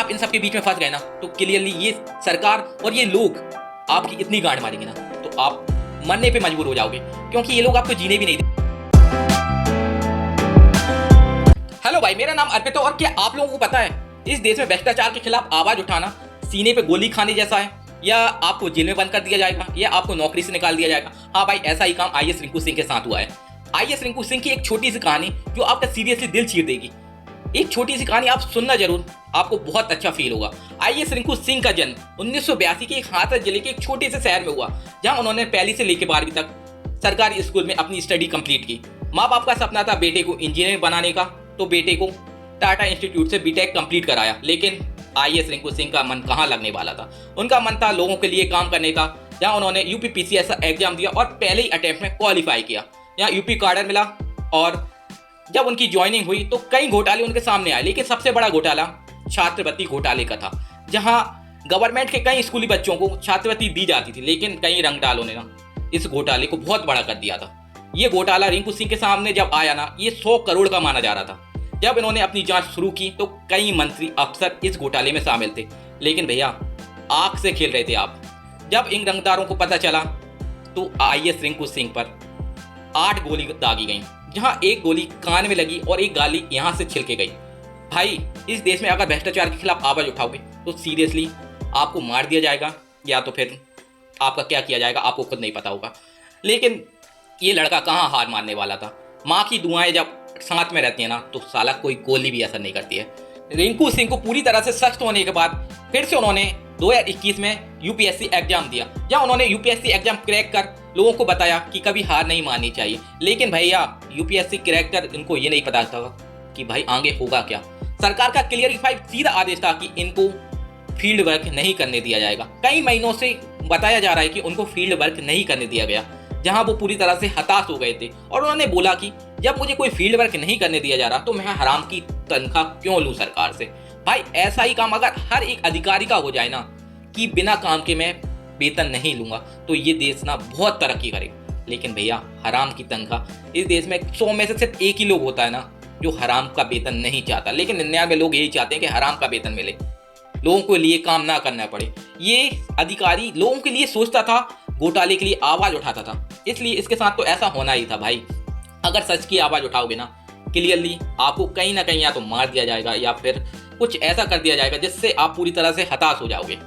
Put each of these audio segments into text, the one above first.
आप इन सब के बीच में फंस गए ना तो क्लियरली ये सरकार और ये लोग आपकी इतनी गांड मारेंगे ना तो आप मरने पे मजबूर हो जाओगे, क्योंकि ये लोग आपको जीने भी नहीं देंगे। हेलो भाई, मेरा नाम अर्पित है और क्या आप लोगों को पता है इस देश में भ्रष्टाचार के खिलाफ आवाज उठाना सीने पे गोली खाने जैसा है, या आपको जेल में बंद कर दिया जाएगा या आपको नौकरी से निकाल दिया जाएगा। हाँ भाई, ऐसा ही काम आईएएस रिंकू सिंह के साथ हुआ है। आईएएस रिंकू सिंह की एक छोटी सी कहानी जो आपका सीरियसली दिल चीर देगी। एक छोटी सी कहानी आप सुनना जरूर, आपको बहुत अच्छा फील होगा। आईएएस रिंकू सिंह का जन्म 1982 के एक हाथरस जिले के एक छोटे से शहर में हुआ, जहां उन्होंने पहली से लेकर 12वीं तक सरकारी स्कूल में अपनी स्टडी कंप्लीट की। माँ बाप का सपना था बेटे को इंजीनियर बनाने का, तो बेटे को टाटा इंस्टीट्यूट से बीटेक कंप्लीट कराया। लेकिन आईएएस रिंकू सिंह का मन कहाँ लगने वाला था। उनका मन था लोगों के लिए काम करने का, जहां उन्होंने यूपीपीसीएस एग्जाम दिया और पहले ही अटेम्प्ट में क्वालिफाई किया। यहाँ यूपी कार्डर मिला और जब उनकी ज्वाइनिंग हुई तो कई घोटाले उनके सामने आए, लेकिन सबसे बड़ा घोटाला छात्रवृत्ति घोटाले का था, जहां गवर्नमेंट के कई स्कूली बच्चों को छात्रवृत्ति दी जाती थी, लेकिन कई रंगडालों ने ना इस घोटाले को बहुत बड़ा कर दिया था। ये घोटाला रिंकू सिंह के सामने जब आया ना, ये 100 करोड़ का माना जा रहा था। जब इन्होंने अपनी जांच शुरू की तो कई मंत्री अफसर इस घोटाले में शामिल थे, लेकिन भैया आग से खेल रहे थे आप। जब इन रंगदारों को पता चला तो आईएएस रिंकू सिंह पर 8 गोली दागी गई, जहां एक गोली कान में लगी और एक गोली यहां से छिलके गई। भाई, इस देश में अगर भ्रष्टाचार के खिलाफ आवाज उठाओगे तो सीरियसली आपको मार दिया जाएगा, या तो फिर आपका क्या किया जाएगा आपको खुद नहीं पता होगा। लेकिन ये लड़का कहाँ हार मानने वाला था। माँ की दुआएं जब साथ में रहती है ना तो साला कोई गोली भी असर नहीं करती है। रिंकू सिंह को पूरी तरह से सख्त होने के बाद फिर से उन्होंने 2021 में यूपीएससी एग्जाम दिया, जहां उन्होंने यूपीएससी एग्जाम क्रैक कर लोगों को बताया कि कभी हार नहीं माननी चाहिए। लेकिन भैया यूपीएससी क्रैक कर इनको ये नहीं पता था कि भाई आगे होगा क्या। सरकार का क्लियरिफाइड सीधा आदेश था कि इनको फील्ड वर्क नहीं करने दिया जाएगा। कई महीनों से बताया जा रहा है कि उनको फील्ड वर्क नहीं करने दिया गया, जहां वो पूरी तरह से हताश हो गए थे और उन्होंने बोला कि जब मुझे कोई फील्ड वर्क नहीं करने दिया जा रहा तो मैं हराम की तनख्वाह क्यों लूं सरकार से। भाई, ऐसा ही काम अगर हर एक अधिकारी का हो जाए ना कि बिना काम के मैं वेतन नहीं लूंगा तो ये देश ना बहुत तरक्की करेगा। लेकिन भैया हराम की तनख्वाह, इस देश में 100 में से सिर्फ एक ही लोग होता है ना जो हराम का वेतन नहीं चाहता, लेकिन 99 लोग यही चाहते हैं कि हराम का वेतन मिले, लोगों के लिए काम ना करना पड़े। ये अधिकारी लोगों के लिए सोचता था, घोटाले के लिए आवाज उठाता था, इसलिए इसके साथ तो ऐसा होना ही था। भाई, अगर सच की आवाज उठाओगे ना क्लियरली आपको कहीं ना कहीं या तो मार दिया जाएगा या फिर कुछ ऐसा कर दिया जाएगा जिससे आप पूरी तरह से हताश हो जाओगे।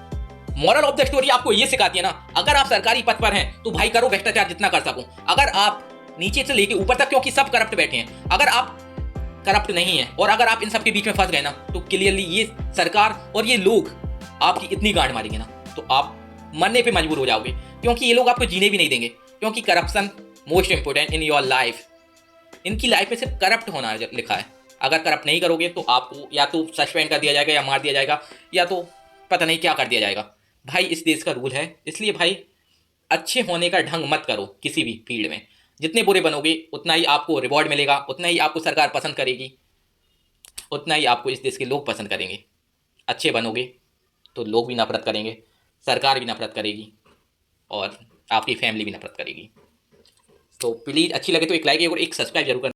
मॉरल ऑफ द स्टोरी आपको ये सिखाती है ना, अगर आप सरकारी पद पर हैं तो भाई करो भ्रष्टाचार जितना कर सको। अगर आप नीचे से लेके ऊपर तक, क्योंकि सब करप्ट बैठे हैं, अगर आप करप्ट नहीं है और अगर आप इन सब के बीच में फंस गए ना तो क्लियरली ये सरकार और ये लोग आपकी इतनी गांड मारेंगे ना तो आप मरने पे मजबूर हो जाओगे, क्योंकि ये लोग आपको जीने भी नहीं देंगे। क्योंकि corruption most important in your life. इनकी लाइफ में सिर्फ करप्ट होना लिखा है। अगर करप्ट नहीं करोगे तो आपको या तो सस्पेंड कर दिया जाएगा या मार दिया जाएगा या तो पता नहीं क्या कर दिया जाएगा। भाई, इस देश का रूल है, इसलिए भाई अच्छे होने का ढंग मत करो किसी भी फील्ड में। जितने बुरे बनोगे उतना ही आपको रिवॉर्ड मिलेगा, उतना ही आपको सरकार पसंद करेगी, उतना ही आपको इस देश के लोग पसंद करेंगे। अच्छे बनोगे तो लोग भी नफरत करेंगे, सरकार भी नफरत करेगी और आपकी फैमिली भी नफरत करेगी। तो प्लीज़ अच्छी लगे तो एक लाइक और एक सब्सक्राइब जरूर करना।